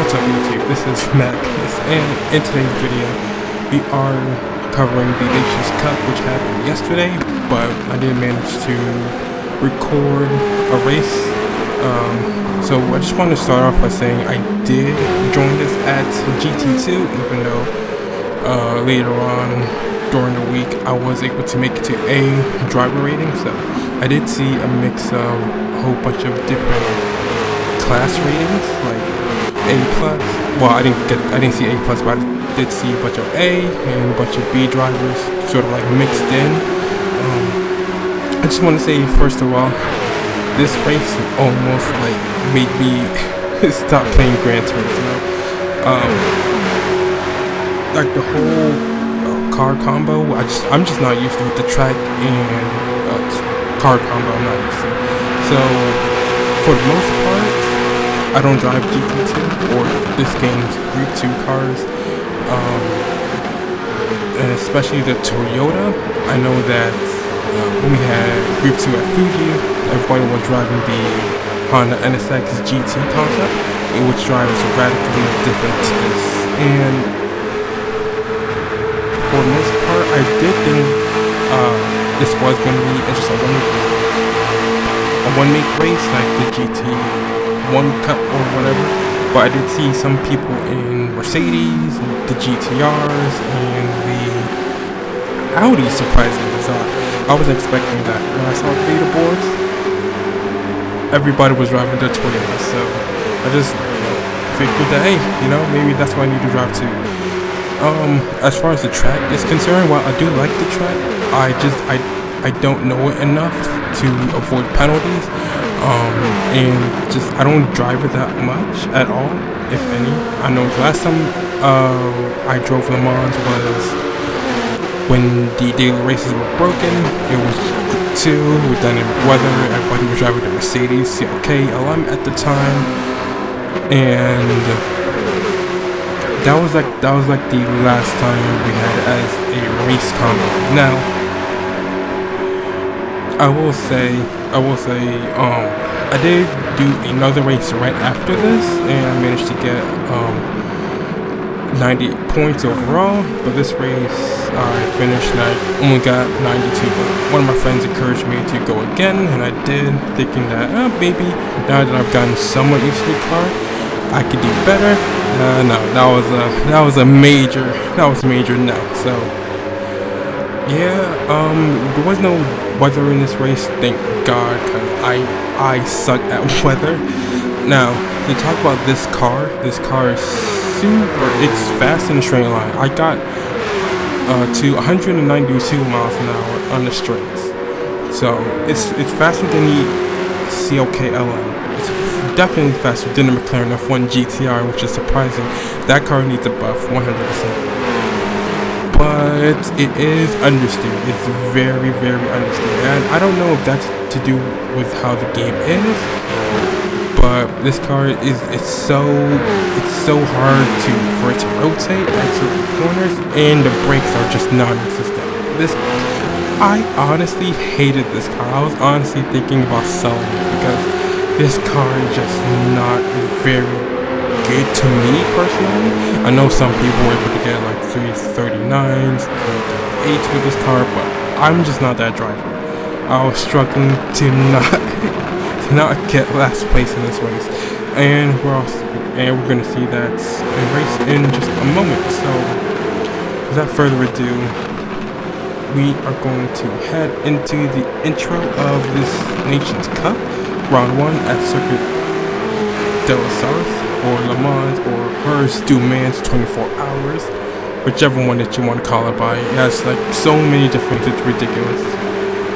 What's up YouTube, this is Mac, and in today's video we are covering the Nations Cup, which happened yesterday, but I didn't manage to record a race. So I just want to start off by saying I did join this at GT2, even though later on during the week I was able to make it to A driver rating. So I did see a mix of a whole bunch of different class ratings, like A+. Well, I didn't see A+, but I did see a bunch of A and a bunch of B drivers, sort of like mixed in. I just want to say, first of all, this race almost like made me stop playing Gran Turismo. Like the whole car combo, I'm just not used to it. The track and car combo, I'm not used to. So for the most part, I don't drive GT2 or this game's Group 2 cars, and especially the Toyota. I know that when we had Group 2 at Fuji, everybody was driving the Honda NSX GT concept, which drives radically different to this. And for the most part, I did think this was going to be just a one-make race, like the GT1 Cup or whatever. But I did see some people in Mercedes, the GTRs, and the Audi, surprisingly. So I was expecting that. When I saw the leaderboards, everybody was driving the Toyota, so I just figured that, hey, maybe that's what I need to drive to. As far as the track is concerned, while I do like the track, I don't know it enough to avoid penalties. And just I don't drive it that much at all, if any. I know the last time I drove Le Mans was when the daily races were broken. It was Group 2 with dynamic weather. Everybody was driving the Mercedes CLK LM at the time, and that was like the last time we had as a race combo. Now I will say, I did do another race right after this, and I managed to get 90 points overall. But this race I finished and I only got 92. But one of my friends encouraged me to go again, and I did, thinking that maybe now that I've gotten somewhat used to the car, I could do better. No, that was a major no. So yeah, there was no weather in this race, thank God, because I suck at weather. Now, to talk about this car is it's fast in a straight line. I got to 192 miles an hour on the straights, so it's faster than the CLK LM. It's definitely faster than the McLaren F1 GTR, which is surprising. That car needs a buff, 100%. But it is understeer. It's very, very understeer, and I don't know if that's to do with how the game is, but this car it's so hard for it to rotate at certain corners, and the brakes are just non-existent. I honestly hated this car. I was honestly thinking about selling it because this car is just not very good to me personally. I know some people were able to get like 339s, 338s with this car, but I'm just not that driver. I was struggling to not get last place in this race, and we're gonna see that race in just a moment. So without further ado, we are going to head into the intro of this Nations Cup, round 1 at Circuit de la Sarthe, or Le Mans, or Hers du Mans 24 hours, whichever one that you want to call it by. It has like so many different, it's ridiculous.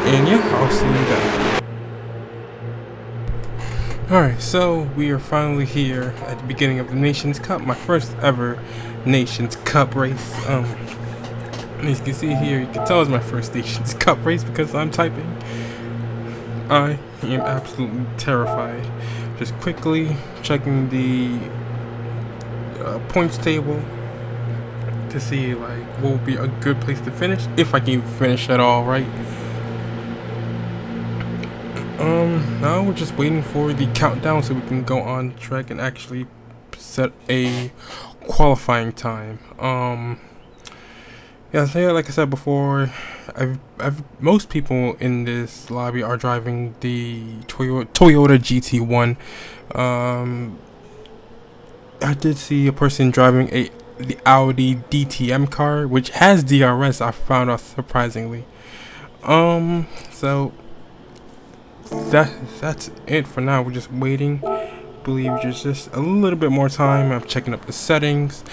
And yeah, I'll see you then. Alright, so we are finally here at the beginning of the Nations Cup, my first ever Nations Cup race. As you can see here, you can tell it's my first Nations Cup race because I'm typing. I am absolutely terrified. Just quickly checking the points table to see like what would be a good place to finish, if I can finish at all, right? Now we're just waiting for the countdown so we can go on track and actually set a qualifying time. Yeah, so like I said before, most people in this lobby are driving the Toyota GT1. I did see a person driving the Audi DTM car, which has DRS. I found out surprisingly. So that's it for now. We're just waiting. I believe just a little bit more time. I'm checking up the settings.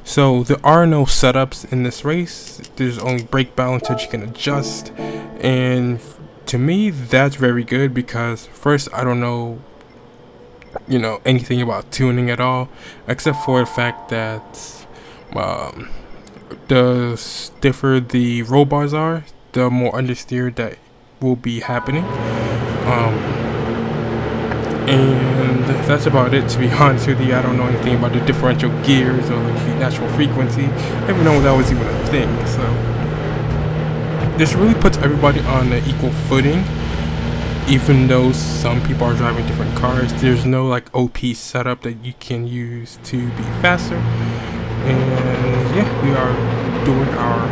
So there are no setups in this race. There's only brake balance that you can adjust, and to me that's very good because first, I don't know anything about tuning at all, except for the fact that the stiffer the roll bars are, the more understeer that will be happening. And that's about it, to be honest with you. I don't know anything about the differential gears or like the natural frequency. I didn't know that was even a thing. So this really puts everybody on an equal footing, even though some people are driving different cars. There's no like OP setup that you can use to be faster. And yeah, we are doing our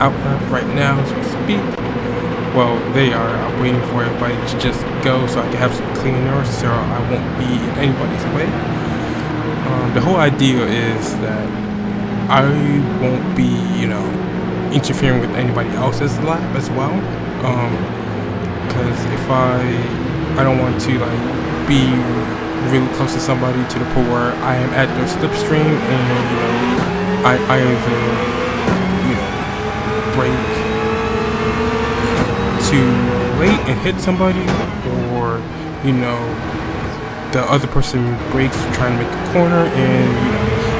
outlap right now as we speak. Well, they are. I'm waiting for everybody to just go so I can have some cleaner, so I won't be in anybody's way. The whole idea is that I won't be, interfering with anybody else's lap as well. Because if I don't want to like be really close to somebody to the point where I am at their slipstream and I either brake too late and hit somebody, or the other person brakes trying to make a corner and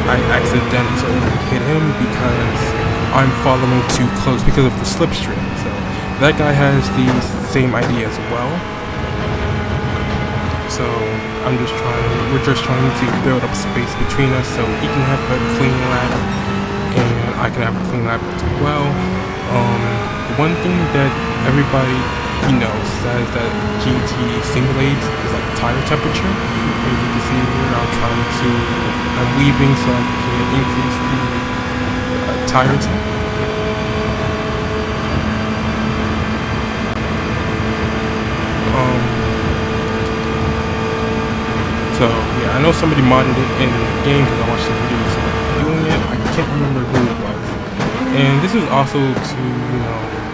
I accidentally hit him because I'm following too close because of the slipstream. So that guy has the same idea as well. So we're just trying to build up space between us so he can have a clean lap and I can have a clean lap as well. One thing that everybody says that GT simulates is like tire temperature. As you can see here, I'm weaving so I can increase the tire temp. So yeah, I know somebody modded it in the game because I watched the video of somebody doing it. I can't remember who it was. And this is also to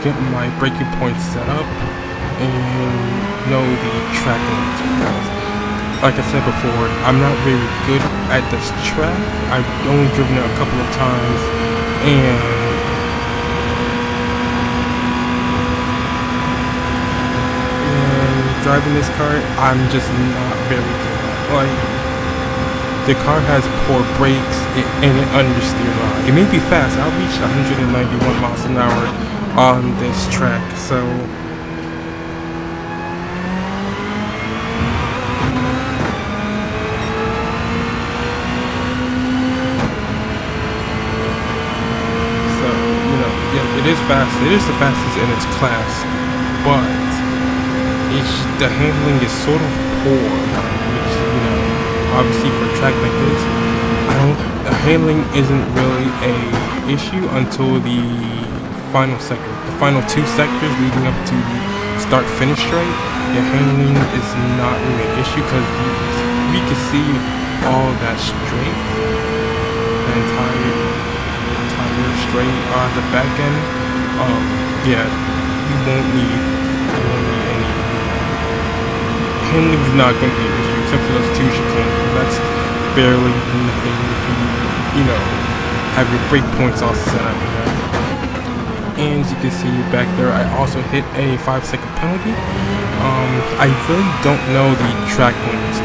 get my braking points set up and know the track limits, because like I said before, I'm not very good at this track. I've only driven it a couple of times, and driving this car, I'm just not very good. Like, the car has poor brakes and it understeers a lot. It may be fast. I'll reach 191 miles an hour on this track. So yeah, it is fast. It is the fastest in its class, but the handling is sort of poor, which obviously for a track like this, the handling isn't really a issue until the final sector. The final two sectors leading up to the start-finish straight, the handling is not really an issue because we can see all that straight, the entire straight on the back end. Yeah, you won't need any. Handling is not going to be an issue except for those two chicanes. That's barely nothing if you have your brake points all set up. And as you can see back there, I also hit a 5-second penalty. I really don't know the track limits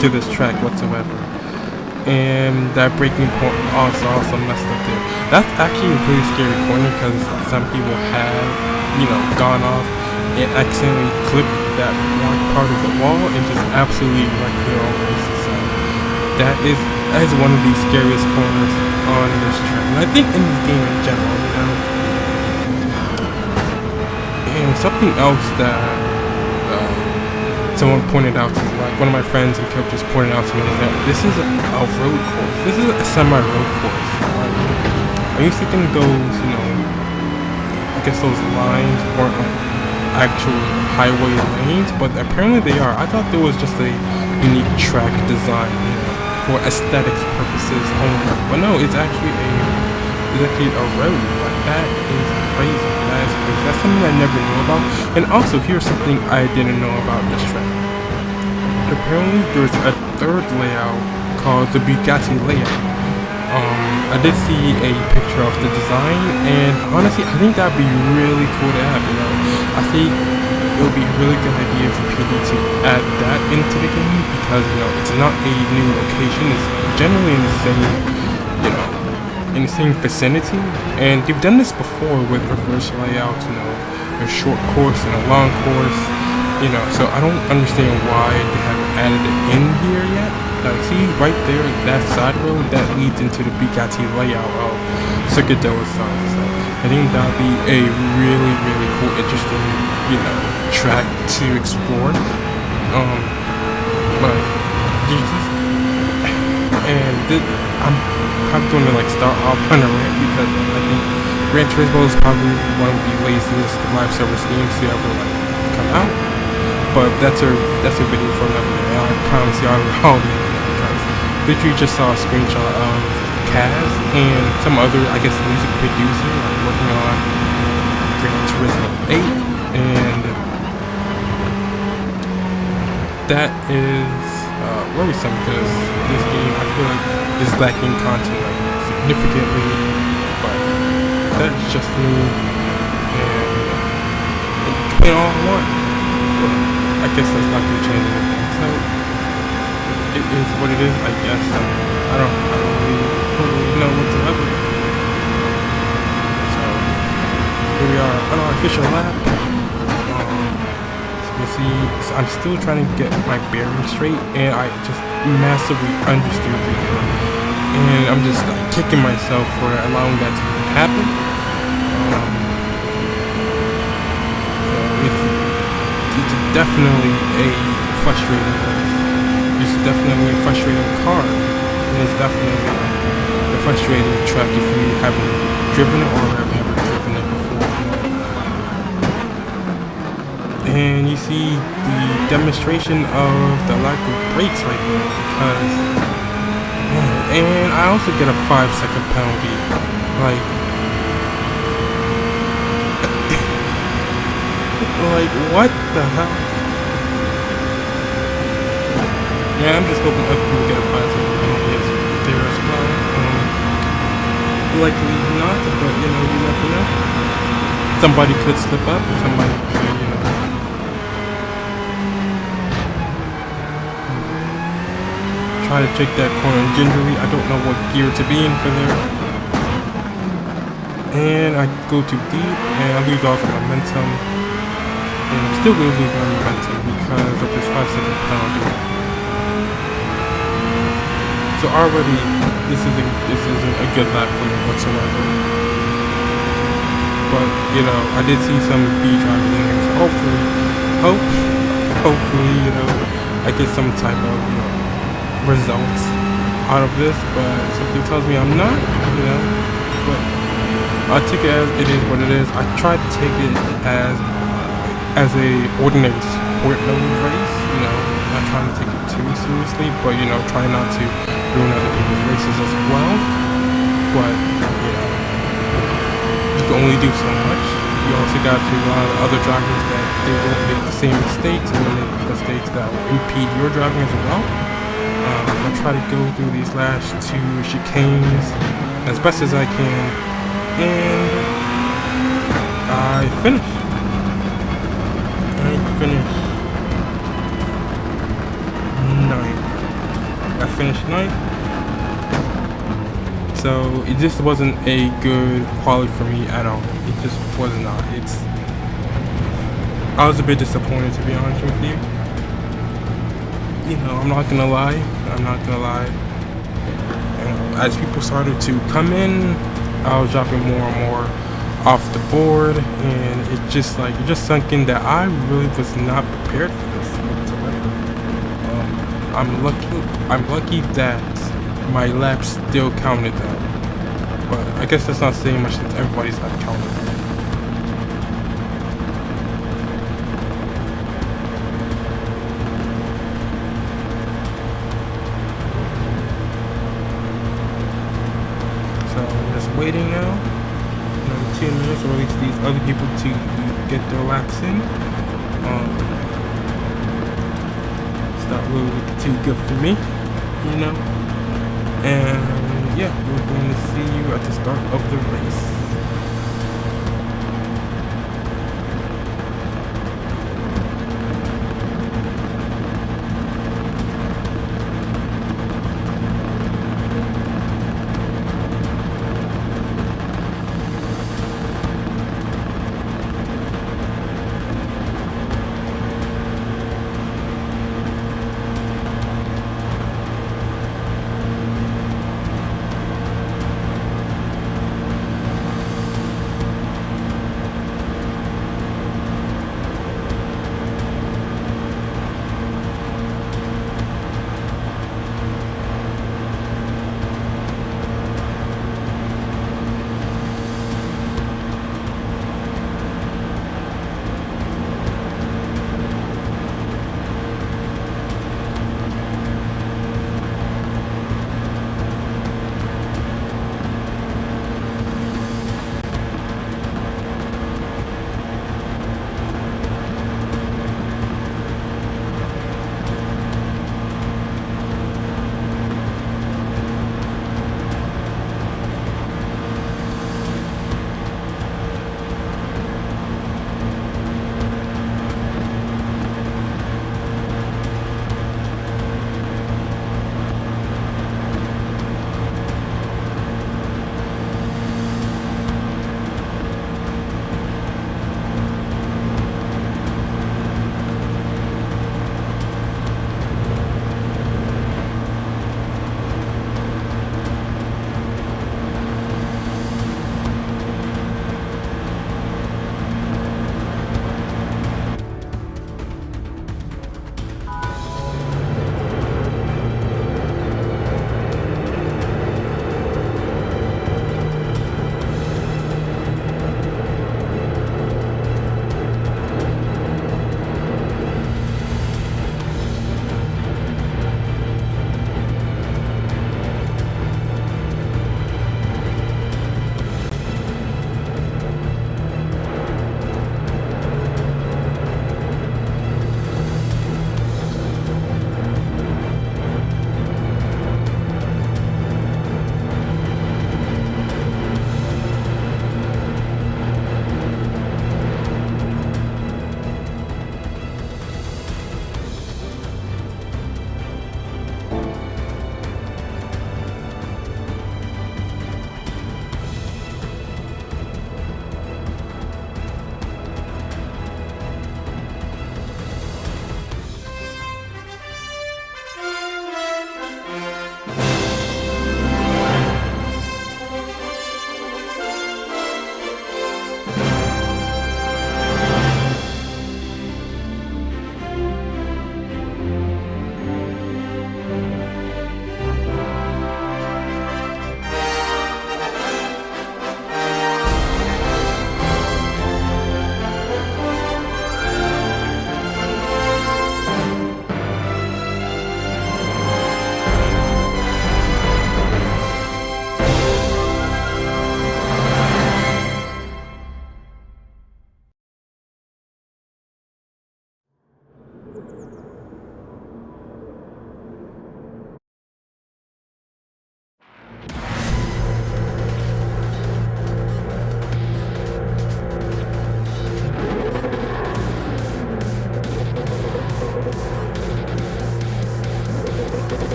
to this track whatsoever. And that braking point also messed up there. That's actually a pretty scary corner because some people have, gone off and accidentally clipped that one part of the wall and just absolutely wrecked their own races. So that is one of the scariest corners on this track. And I think in this game in general, And something else that someone pointed out to me, like one of my friends and coaches pointed out to me that this is a road course. This is a semi-road course. Like, I used to think those, you know, I guess those lines weren't like actual highway lanes, but apparently they are. I thought there was just a unique track design, you know, for aesthetics purposes only. But no, it's actually a road. Like, that is crazy. That is crazy. That's something I never knew about. And also, here's something I didn't know about this track. Apparently, there's a third layout called the Bugatti layout. I did see a picture of the design, and honestly, I think that'd be really cool to have. You know, I think it would be a really good idea for PD to add that into the game, because you know it's not a new location. It's generally in the same, you know, in the same vicinity, and they've done this before with reverse layouts. You know, a short course and a long course. You know, so I don't understand why they haven't added it in here yet. Like, see right there, that side road that leads into the Bugatti layout of Sarthe. So I think that would be a really, really cool, interesting, you know, track to explore. But I'm probably going to like start off on a rant, because I think Gran Turismo is probably one of the laziest live service games to ever like come out. But that's a video for another day. I promise you, I'll make it, because literally just saw a screenshot of Kaz and some other, I guess, music producer like working on Gran Turismo 8, and that is worrisome, because this game I feel like is lacking content like significantly. But that's just me, and you can play all I want. I guess that's not gonna change anything. So it is what it is, I guess. I don't really know whatsoever. So here we are on our official lap. So you see, so I'm still trying to get my bearings straight, and I just massively understeered the game, and I'm just like kicking myself for allowing that to happen. It's definitely a frustrating race. It's definitely a frustrating car. And it's definitely a frustrating track if you haven't driven it or have never driven it before. And you see the demonstration of the lack of brakes right there, because and I also get a 5-second penalty. Like what the hell? Yeah, I'm just hoping other people get a 5-second penalty there as well. Likely not, but you know, you never know. Somebody could slip up, somebody could, you know. Try to take that corner gingerly. I don't know what gear to be in for there. And I go too deep, and I lose all the momentum. And I'm still going to lose my momentum because of this 5-second penalty. So already, this isn't a good lap for me whatsoever. But you know, I did see some B drivers in here, so hopefully, you know, I get some type of, you know, results out of this. But something tells me I'm not, you know. But I take it as it is what it is. I tried to take it as a ordinary sport mode race, you know, not trying to take it too seriously, but you know, trying not to ruin other people's races as well. But you know, you can only do so much. You also got to rely on other drivers that they won't make the same mistakes, and make mistakes that will impede your driving as well. I try to go through these last 2 chicanes as best as I can, and I finished. I finished 9th. So it just wasn't a good quality for me at all. It just was not. I was a bit disappointed, to be honest with you. You know, I'm not gonna lie. As people started to come in, I was dropping more and more off the board, and it just sunk in that I really was not prepared for this whatsoever. I'm lucky that my lap still counted that. But I guess that's not saying much since everybody's lap counted. So I'm just waiting now. Another 2 minutes, or at least these other people to get their laps in. It's not really too good for me, you know. And yeah, we're going to see you at the start of the race.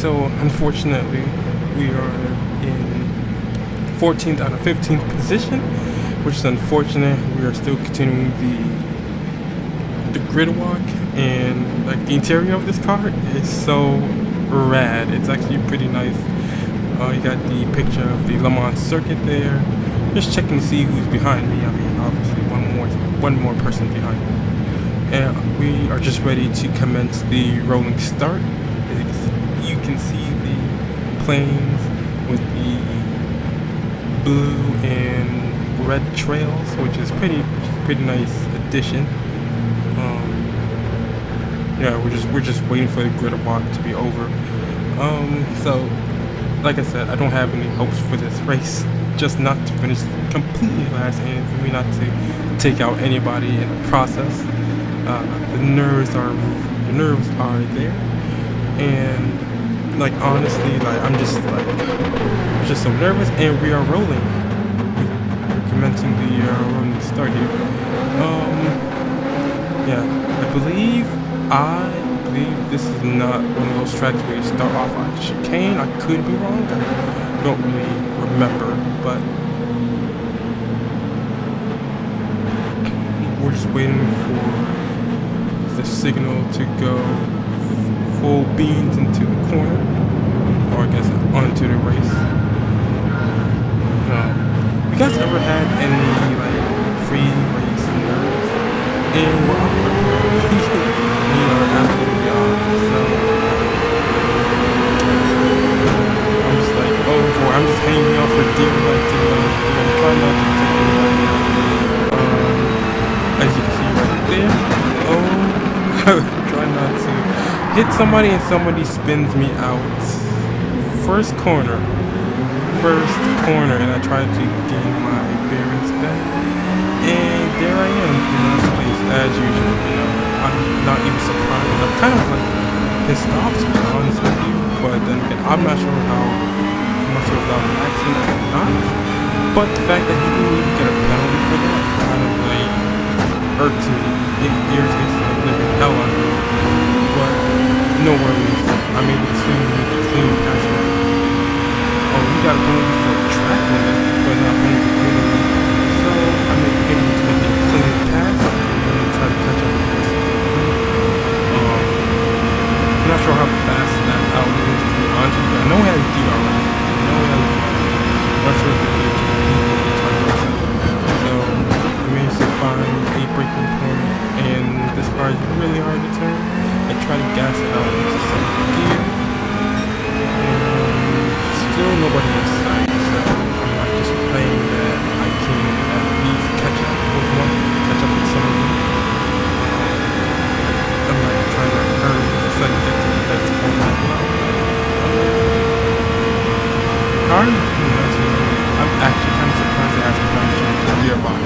So unfortunately, we are in 14th out of 15th position, which is unfortunate. We are still continuing the grid walk, and like the interior of this car is so rad. It's actually pretty nice. You got the picture of the Le Mans circuit there. Just checking to see who's behind me. I mean, obviously one more person behind me. And we are just ready to commence the rolling start. You can see the planes with the blue and red trails, which is pretty nice addition. Yeah, we're just waiting for the grid walk to be over. So like I said, I don't have any hopes for this race, just not to finish completely last, and for me not to take out anybody in the process. The nerves are there, and like honestly, like I'm just so nervous, and we are rolling. We're commencing the rolling start here. Yeah, I believe this is not one of those tracks where you start off on chicane. I could be wrong. I don't really remember, but we're just waiting for the signal to go full beans into the corner, or I guess onto the race. You guys ever had any like free race nerves? And we are absolutely off. So I'm just like, oh boy, I'm just hanging out for dear life to try not to take anybody out. As you can see right there, try not to hit somebody, and somebody spins me out. First corner, and I tried to gain my bearings back, and there I am in last place as usual. You know, I'm not even surprised. I'm kind of like pissed off, to be honest with you, but then again, I'm not sure if that was an accident or not. But the fact that he didn't even get a penalty for that kind of like irks me. It irritates the living hell out of me. But no worries, I'm able to make a clean pass. Oh, we got a penalty for a track limit, but not penalty for limit. So I'm able to make a clean pass and try to catch up with the rest of the group. I'm not sure how fast that out is, to be honest with you. I know it has DRS. I'm not sure if it gives people the time. So I managed to find a braking point, and this car is really hard to turn. I try to gas it out into second gear, and still nobody in sight. So I'm just praying that I can at least catch up with some of them. I'm like trying to hurry so I can get to the next point as well. Car is pretty nice. I'm actually kind of surprised it has a gearbox.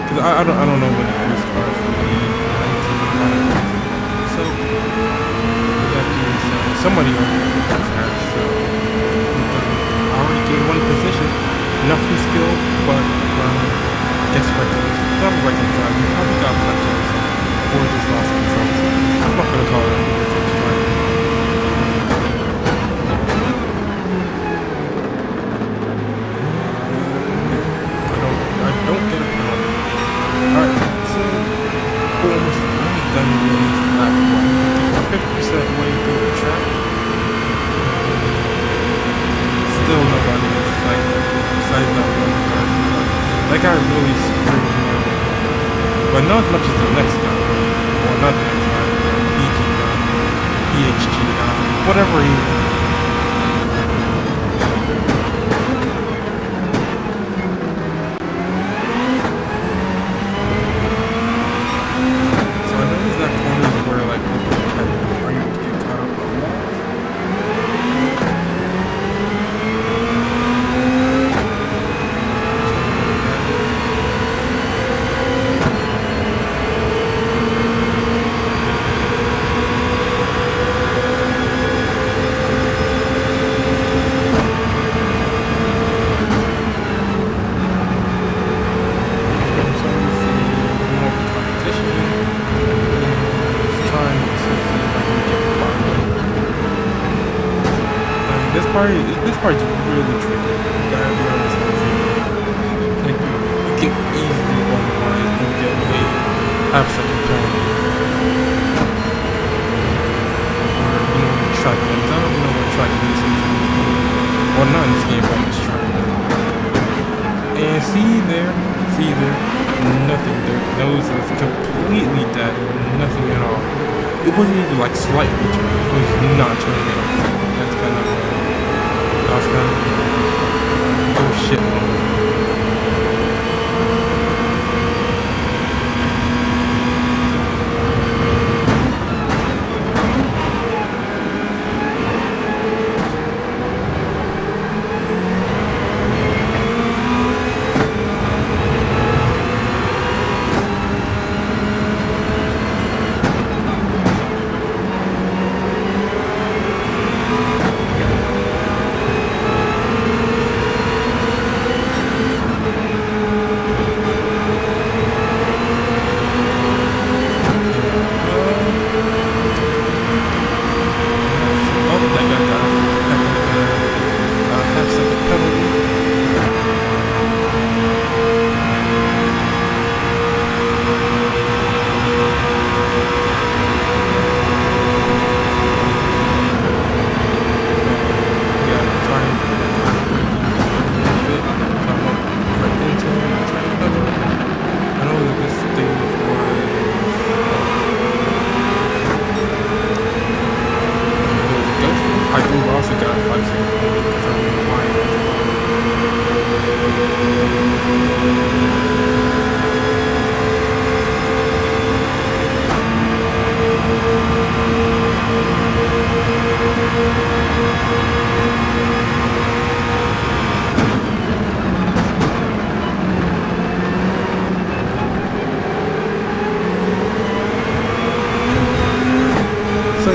Cause I don't know what this car is. So with that being said, somebody already did that. So I already gained one position. Nothing skill, but I guess reckless. Not reckless driving. Probably got reckless or just lost control. So I'm not gonna call it reckless driving. I don't get a penalty. Alright, so almost done with that one. 50% way through the track. Still nobody in sight besides that one guy. That guy really screwed me over. But not as much as the next guy. Or not the next guy. PG guy. PHG guy. Whatever he is. this part's really tricky. You gotta be on this thing. Like, you can easily otherwise and get a half-second penalty. Or, you know, track limits. I don't know what track limits is in this game. Well, not in this game, but in this track. And see there, nothing there. Nose is completely dead, nothing at all. It wasn't even like slightly turning. It was not turning at all. That's kind of, oh shit, man.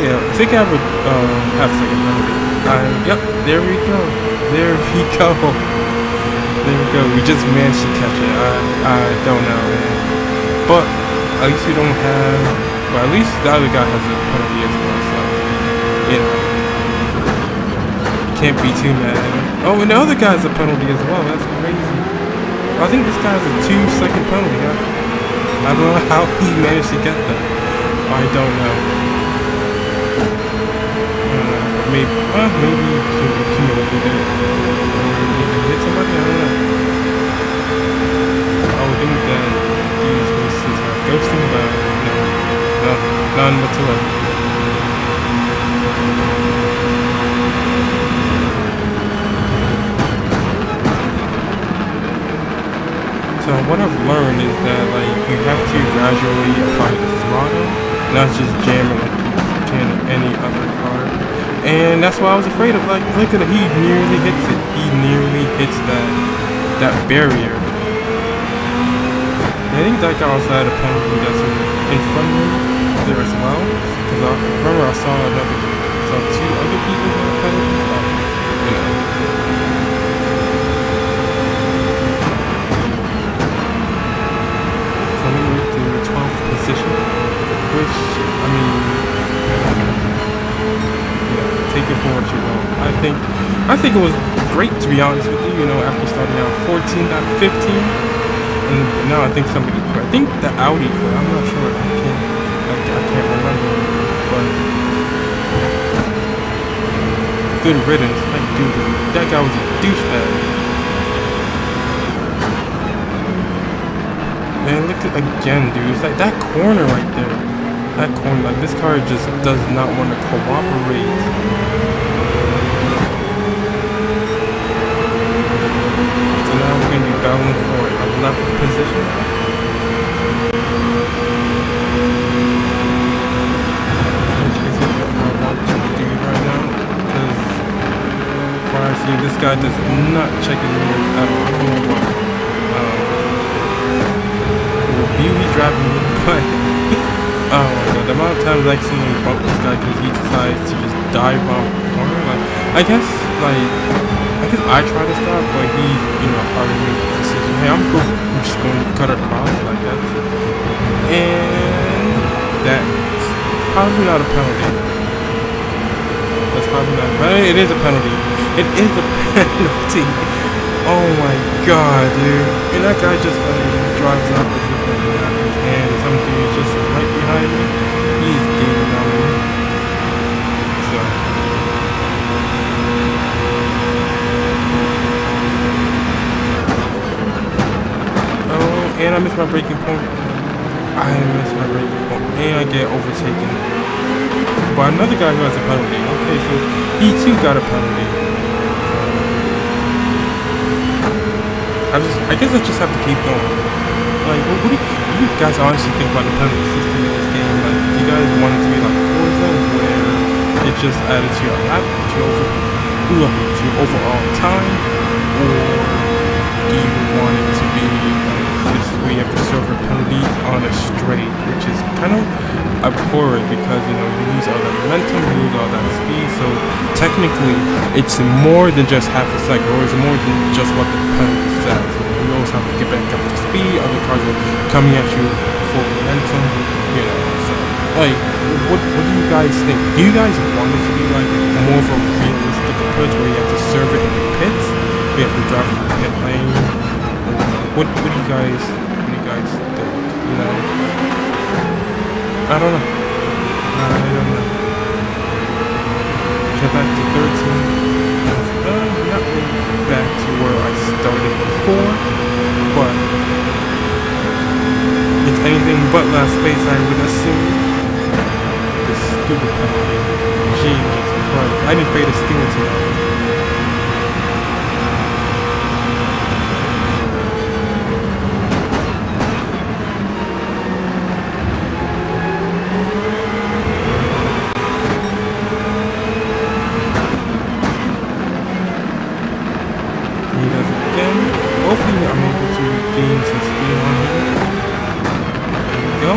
I think I have a half-second penalty. Yep, there we go. There we go. There we go. We just managed to catch it. I don't know, man. But at least we don't have. Well, at least the other guy has a penalty as well. So you know, can't be too mad. Oh, and the other guy has a penalty as well. That's crazy. I think this guy has a 2-second penalty. I don't know how he managed to get that. I don't know. Maybe he accumulated it. Or maybe hit somebody, I don't know. I would think that these races have ghosting, but no, none whatsoever. So what I've learned is that like you have to gradually apply the throttle, not just jamming like you can any other car. And that's why I was afraid of. Like, look at it, he nearly hits it. He nearly hits that barrier. And I think that guy also had a penalty that's in front of me there as well. Because I remember I saw 2 other people who had penalties. You know. So we went to the 12th position, which, I mean, take it for what you will. I think it was great, to be honest with you. You know, after starting out 14, not 15, and now I think somebody quit. I think the Audi quit. I'm not sure. I can't remember. But good riddance. Like, dude, that guy was a douchebag. Man, look at again, dude. It's like that corner right there. That corner, like this car just does not want to cooperate. So now we're going to be battling for 11th position. Which isn't what I want to do right now. Because far as I see, this guy does not check his mirrors at all. I don't know why. He's driving, but oh my god, the amount of times I accidentally bump this guy because he decides to just dive off the corner. Like, I guess I try to stop, but he's, you know, probably make the decision. Hey, I'm just going to cut across like that, and that's probably not a penalty. That's probably not, but it is a penalty. It is a penalty. Oh my god, dude. And that guy just drives up as if nothing happens. And some dude is just right behind me. He's gaining on me. So. Oh, and I missed my braking point. And I get overtaken by another guy who has a penalty. Okay, so he too got a penalty. I guess I just have to keep going. Like, what do you guys honestly think about the penalty system in this game? Like, do you guys want it to be like Forza, where it just added to your lap, to your overall time, or do you want it to be just where you have to serve a penalty on a straight, which is kind of abhorrent because, you know, you lose all that momentum, you lose all that speed, so technically it's more than just half a second, or it's more than just what the penalty says. You always have to get back up to speed, other cars are coming at you full momentum, you know, so, like, what do you guys think? Do you guys want it to be, like, more of a realistic approach where you have to serve it in the pits, where you have to drive in the pit lane, or what do you guys think, you know? I don't know. Get back to 13. Not really back to where I started before, but it's anything but last place, I would assume. This stupid penalty. Jesus Christ. I didn't pay the steering today. Hopefully I'm able to gain some speed on him. There we go.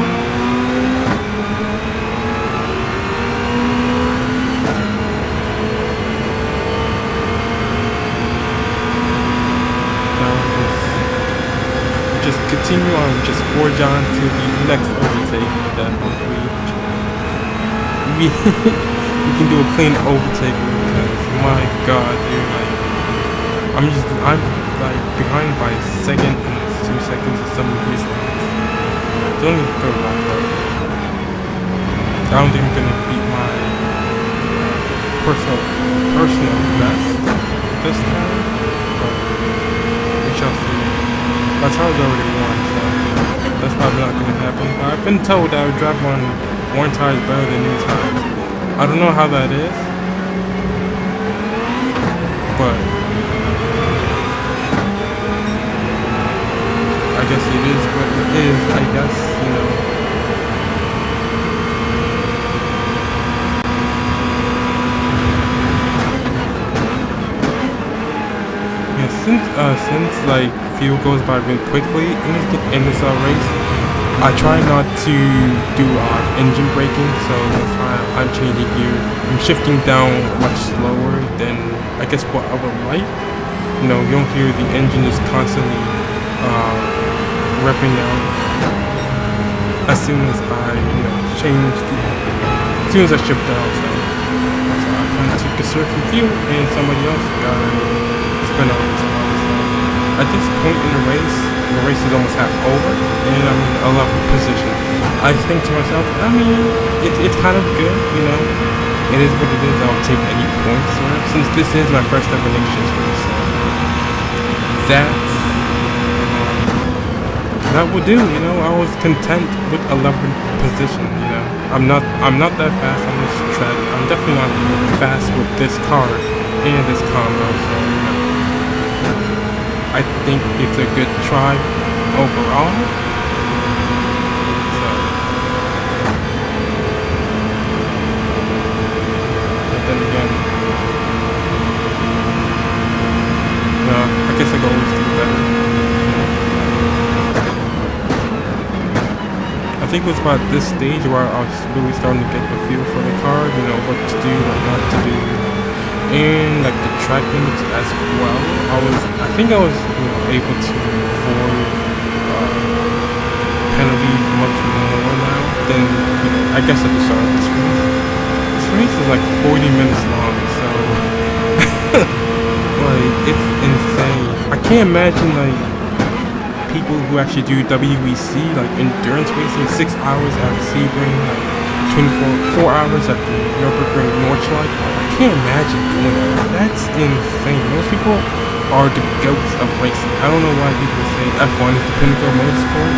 Now just continue on, just forge on to the next overtake. Then hopefully we can do a clean overtake because my god, dude, like I'm like behind by a second and 2 seconds of some of these things. Don't even go wrong though. I don't think I'm gonna beat my personal best this time, but we shall see. My tire's already worn, so that's probably not gonna happen. I've been told that I would drive on worn tires better than new tires. I don't know how that is, but I guess it is what it is, I guess, you know. Yeah, since like fuel goes by really quickly in this race, I try not to do engine braking, so that's why I'm changing gear. I'm shifting down much slower than I guess what I would like. You know, you don't hear the engine is constantly revving out as soon as I, as soon as I shift out. So I'm trying to conserve some fuel, and somebody else got to spin out as well. So at this point in the race is almost half over, and I'm in a 11th position. I think to myself, I mean, it's kind of good, you know. It is what it is. I'll take any points for it, since this is my first ever Nations race. That would do, you know. I was content with 11th position, you know. I'm not that fast on this track. I'm definitely not fast with this car and this combo, so you know, I think it's a good try overall. So, but then again, I guess I could always do better. I think it was about this stage where I was really starting to get the feel for the car, you know, what to do, what not to do, and like the track limits as well. I think I was, you know, able to avoid penalties much more now than, you know, I guess at the start of this race. So race is like 40 minutes long, so like it's insane. I can't imagine like people who actually do WEC, like endurance racing, 6 hours at Sebring, like 4 hours at the Nürburgring Nordschleife. I can't imagine doing that. That's insane. Most people are the goats of racing. I don't know why people say F1 is the pinnacle of motorsport.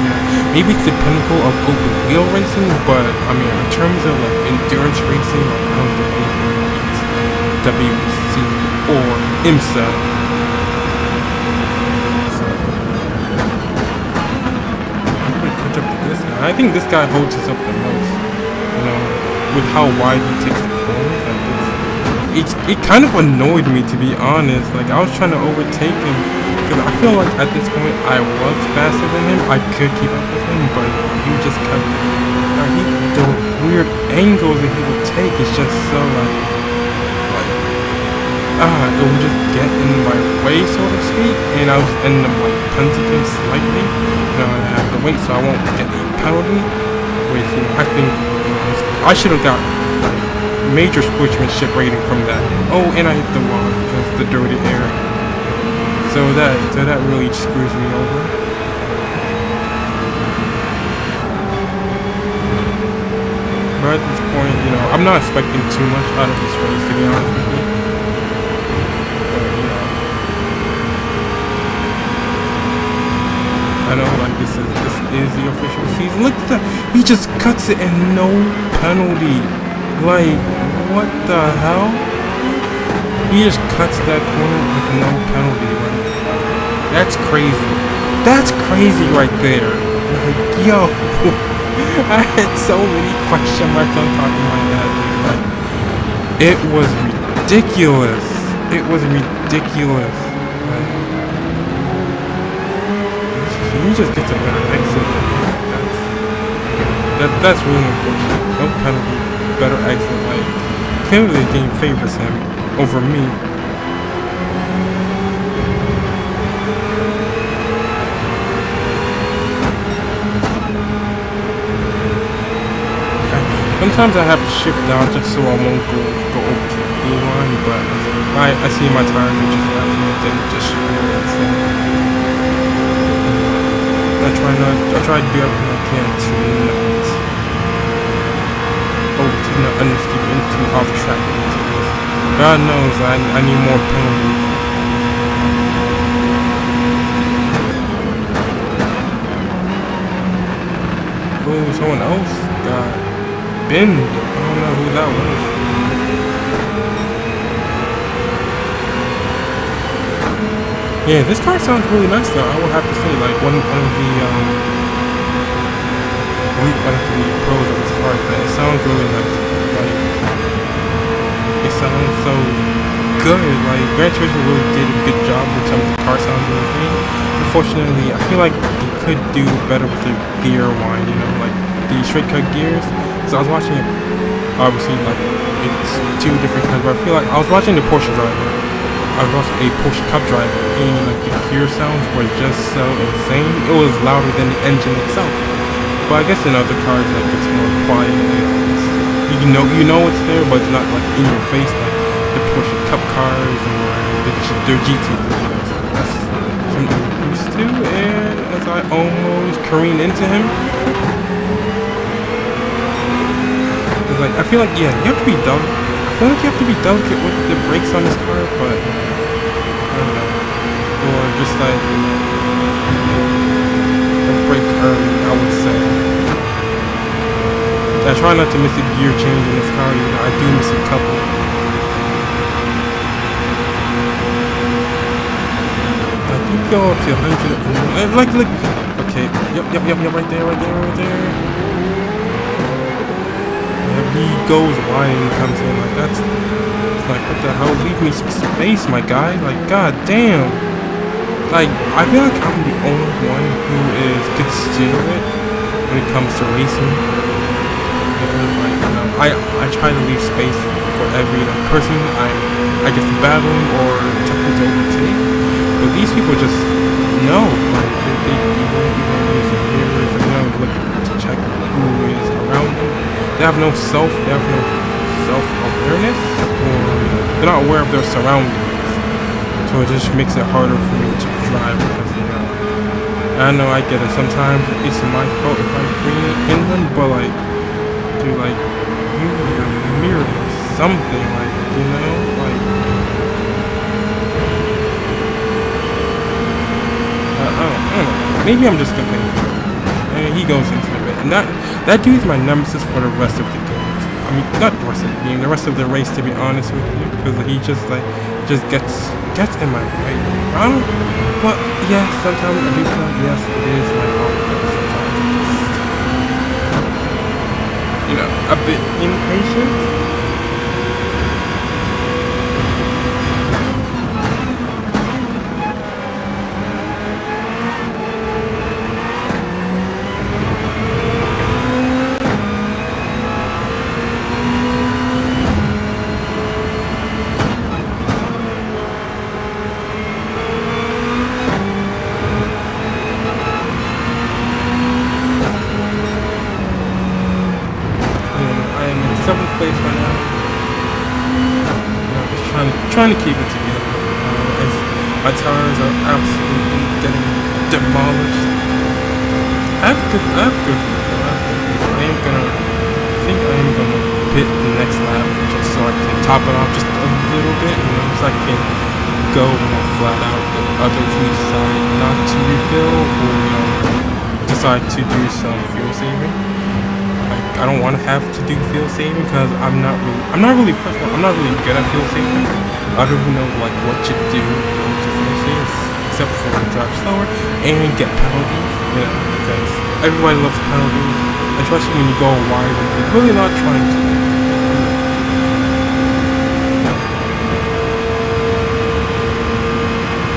Maybe it's the pinnacle of open wheel racing, but I mean, in terms of like endurance racing, like, I don't think anything beats WEC or IMSA. I think this guy holds us up the most, you know, with how wide he takes the corners. Like it kind of annoyed me, to be honest. Like, I was trying to overtake him because I feel like at this point I was faster than him. I could keep up with him, but he just kept the weird angles that he would take is just so it would just get in my way, so to speak, and I was ending up like punting him slightly. You know, I have to wait so I won't get a penalty, which, you know, I think I should have got like major sportsmanship rating from that. Oh, and I hit the wall because the dirty air. So that really screws me over. But at this point, you know, I'm not expecting too much out of this race, to be honest with you. I know, like, this is the official season. Look at that. He just cuts it and no penalty. Like, what the hell? He just cuts that corner with no penalty. Like, that's crazy. That's crazy right there. Like, yo. I had so many question marks on top of my head. Like, it was ridiculous. It was ridiculous. Like, he just gets a better exit. That's really unfortunate. No penalty, better exit. Like, clearly the game favors him over me. Sometimes I have to shift down just so I won't go over to the blue line, but I see my tires are just left and then just I try to do everything I can to not understeer into off track. God knows I need more penalties. Oh, someone else got binned. I don't know who that was. Yeah, this car sounds really nice though, I will have to say. Like, one of the pros of this car, man, it sounds really nice. Like, it sounds so good. Like, Gran Turismo really did a good job in terms of the car sounds and everything. Unfortunately, I feel like they could do better with the gear wind, you know, like the straight cut gears. So I was watching it, obviously, like, it's two different kinds, but I feel like I was watching the Porsche driver. I was watching a Porsche Cup driver, and like the gear sounds were just so insane. It was louder than the engine itself. But I guess in other cars, like, it's more quiet. You know it's there, but it's not like in your face like the Porsche Cup cars or their GT3. So that's something I'm used to. And as I almost careen into him, because like I feel like, yeah, you have to be delicate. I feel like you have to be delicate with the brakes on this car, but I don't know. Or just like brake early, I would say. I try not to miss a gear change in this car, you know, I do miss a couple. I do go up to 100. Like, okay, yep, right there. He goes wide and comes in, like, that's like, what the hell, leave me some space, my guy. Like, god damn. Like, I feel like I'm the only one who is considerate when it comes to racing, because, like, you know, I try to leave space for every person I guess battling or attempting to overtake, but these people just know, like, they won't even use the mirrors, they don't look to check who is around them. They have no self-awareness awareness, or they're not aware of their surroundings. So it just makes it harder for me to drive because, you know, I know I get it. Sometimes it's my fault if I'm freeing in them, but like, dude, like, use your mirror or something, like, you know, like, I don't know. Maybe I'm just complaining. And he goes into a bit, and that dude's my nemesis for the rest of the game. I mean, not the rest of the game, the rest of the race, to be honest with you, because he just gets in my way. But yeah, sometimes I do feel like, yes, it is my fault. Sometimes it's just, you know, a bit impatient. Seventh place right now. Just trying to keep it together. My tires are absolutely getting demolished. I think I am gonna pit the next lap just so I can top it off just a little bit, you know, so I can go more flat out. The others who decide not to refill, or you know, decide to do some fuel saving. I don't want to have to do fuel saving because I'm not really good at fuel saving. I don't even know like what to do to fuel save except for drive slower and get penalties, you know, because everybody loves penalties, especially when you go wide and you're really not trying to.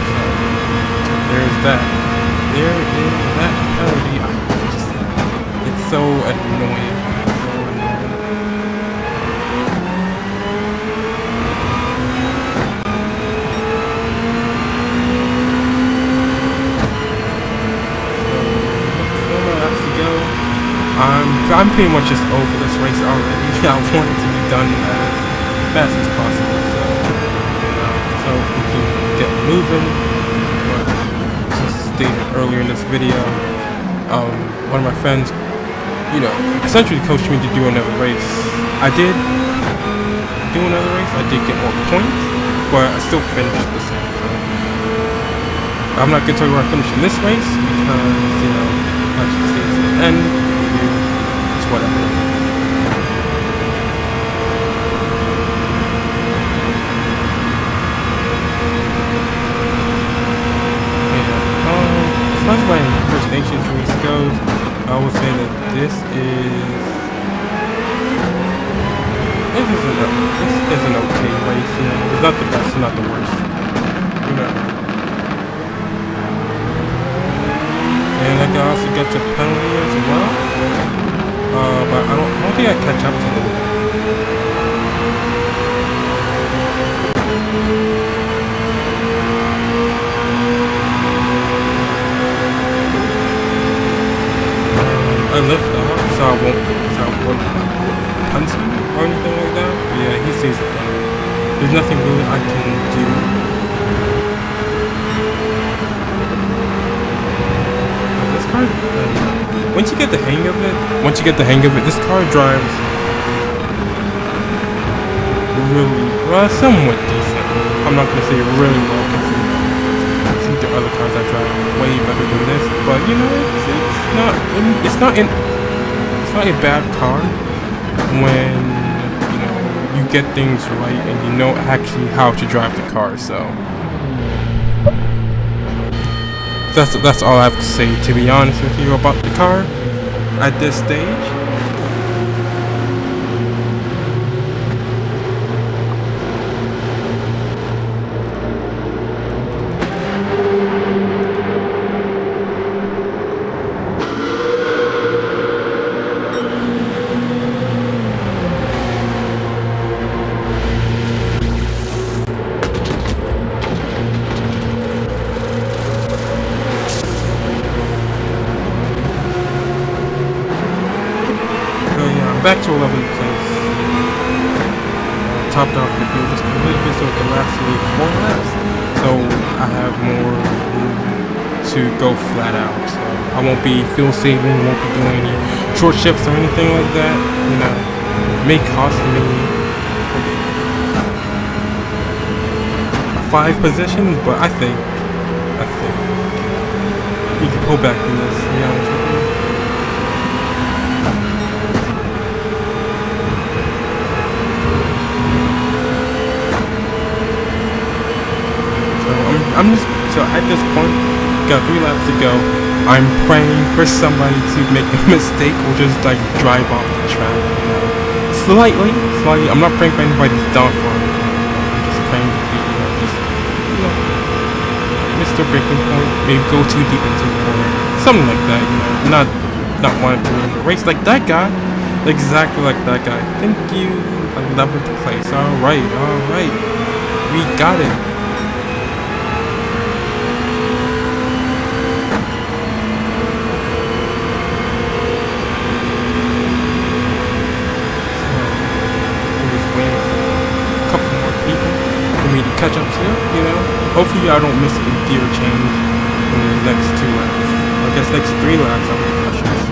So there's that. There is that penalty. It's so annoying. I'm pretty much just over this race already. I want it to be done as fast as possible, so you know, so we can get moving. But just stated earlier in this video, one of my friends, you know, essentially coached me to do another race. I did do another race. I did get more points, but I still finished the same. So I'm not gonna tell you where I finished in this race because, you know, I should say it's the end. Whatever. As far as my First Nations race goes, I would say that this is an okay race. You know, it's not the best, not the worst. You know. And I can also get to penalty as well. But I don't think I catch up to them. I lift off, so I won't punt him or anything like that. But yeah, he stays in front. There's nothing really I can do. This car, once you get the hang of it, this car drives really, somewhat decent. I'm not gonna say really well because the other cars I drive way better than this, but you know, it's not a bad car when, you know, you get things right and you know actually how to drive the car. So that's all I have to say, to be honest with you, about the car at this stage. Back to 11th place. topped off the field just a little bit so it can last me 4 laps. So I have more room to go flat out. So I won't be fuel saving, won't be doing any short shifts or anything like that. You know, it may cost me 5 positions, but I think you can pull back from this, to be honest with you. So at this point, got 3 laps to go. I'm praying for somebody to make a mistake or just like drive off the track. You know? Slightly. I'm not praying for anybody's downfall. I'm just praying to be, miss the breaking point. Maybe go too deep into the corner, something like that. You know, not wanting to ruin the race like that guy. Exactly like that guy. Thank you. 11th place. All right. We got it. Catch up to, you know. Hopefully I don't miss a gear change in the next 2 laps. I guess next 3 laps I should say.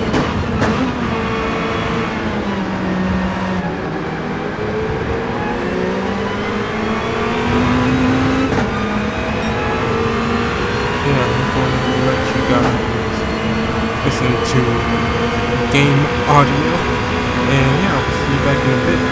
Yeah, I'm going to let you guys listen to game audio. And yeah, I'll see you back in a bit.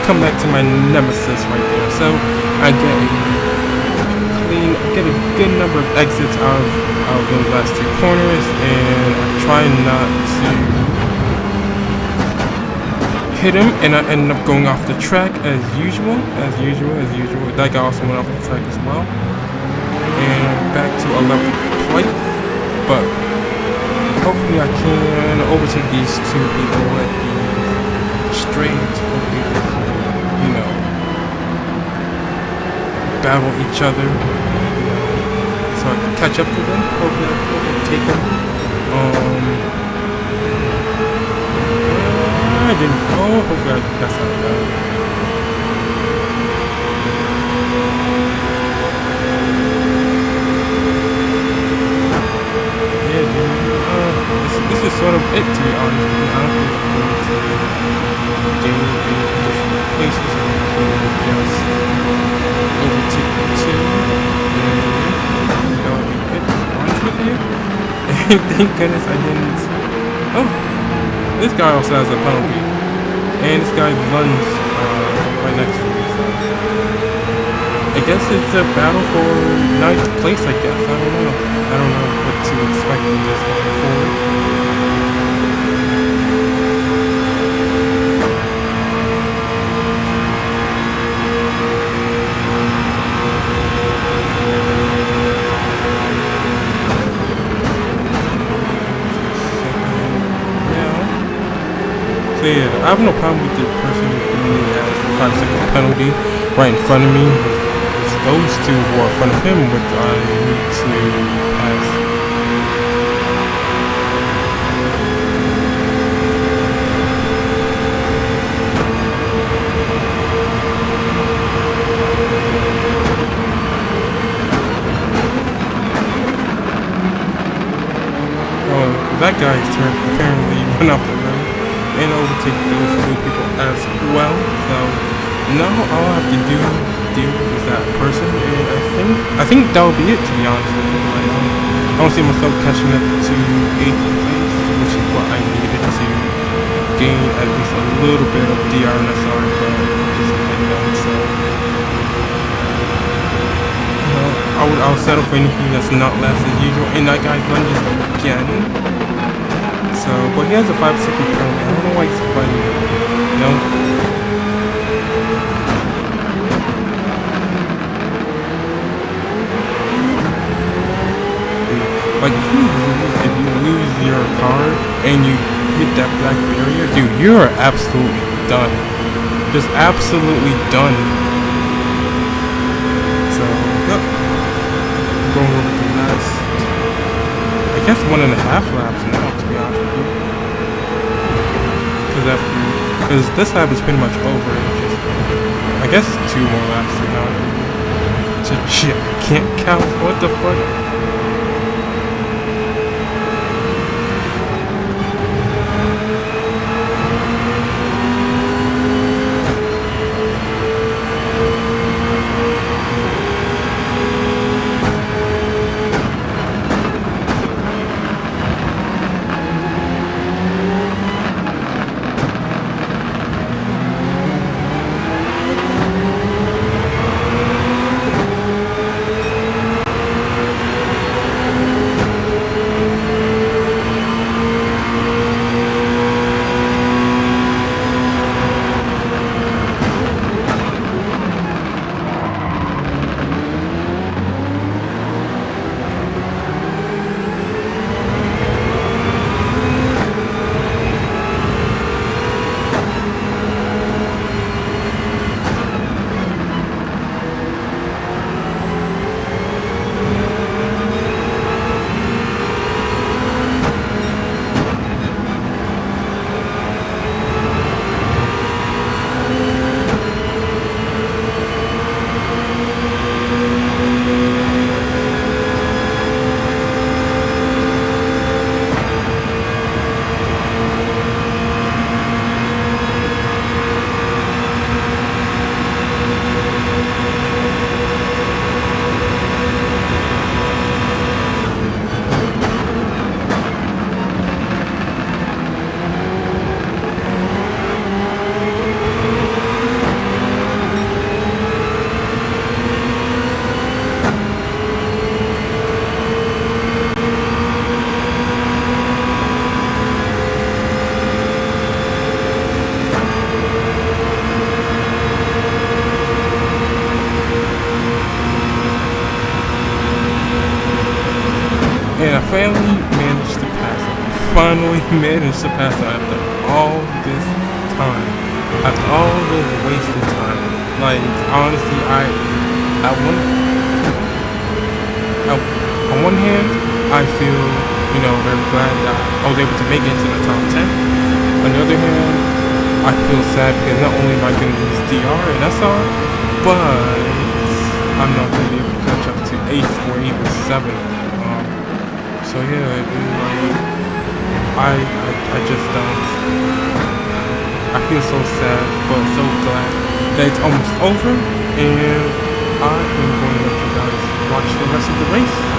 Come back to my nemesis right there. So I get a good number of exits out of those last 2 corners, and I try not to hit him, and I end up going off the track as usual. That guy also went off the track as well, and back to 11th place. But hopefully I can overtake these 2 people at the straight. You know, battle each other, you know, so I can catch up to them. Hopefully I can take them. I didn't. Oh, hopefully that's not bad. Yeah, dude. This is sort of it, to be honest. I don't think I'm going to gain any additional places. Just overtake the 2, and that would be it, to be honest with you. And thank goodness I didn't. Oh, this guy also has a penalty, and this guy runs right next to me. So I guess it's a battle for 9th place. I guess I don't know what to expect from this going forward. I have no problem with the person who has a 5-second penalty right in front of me. It's those two who are in front of him which I need to pass. That guy's turn apparently went off the road and overtake those two people as well. So now all I have to deal with that person, and I think that'll be it, to be honest with you. Like, I don't see myself catching up to 8th place, which is what I needed to gain at least a little bit of DR and SR, but just done. So I'll settle for anything that's not less as usual. And that guy lunges again. So, but he has a 5-second penalty. I don't know why he's fighting it. You know? Like, if you lose your car and you hit that black barrier, dude, you are absolutely done. Just absolutely done. So, yep. Going over to last, I guess 1.5 laps now, to be honest with you. Because this lap is pretty much over. Just, I guess 2 more laps to count. Shit, can't count. What the fuck? And I finally managed to pass it. After all this time. After all this wasted time. Like, honestly, on one hand, I feel, very glad that I was able to make it to the top 10. On the other hand, I feel sad because not only am I going to lose DR and SR, but I'm not going to be able to catch up to 8th or even 7th. So yeah, I just don't. I feel so sad, but so glad that it's almost over, and I am going to let you guys watch the rest of the race.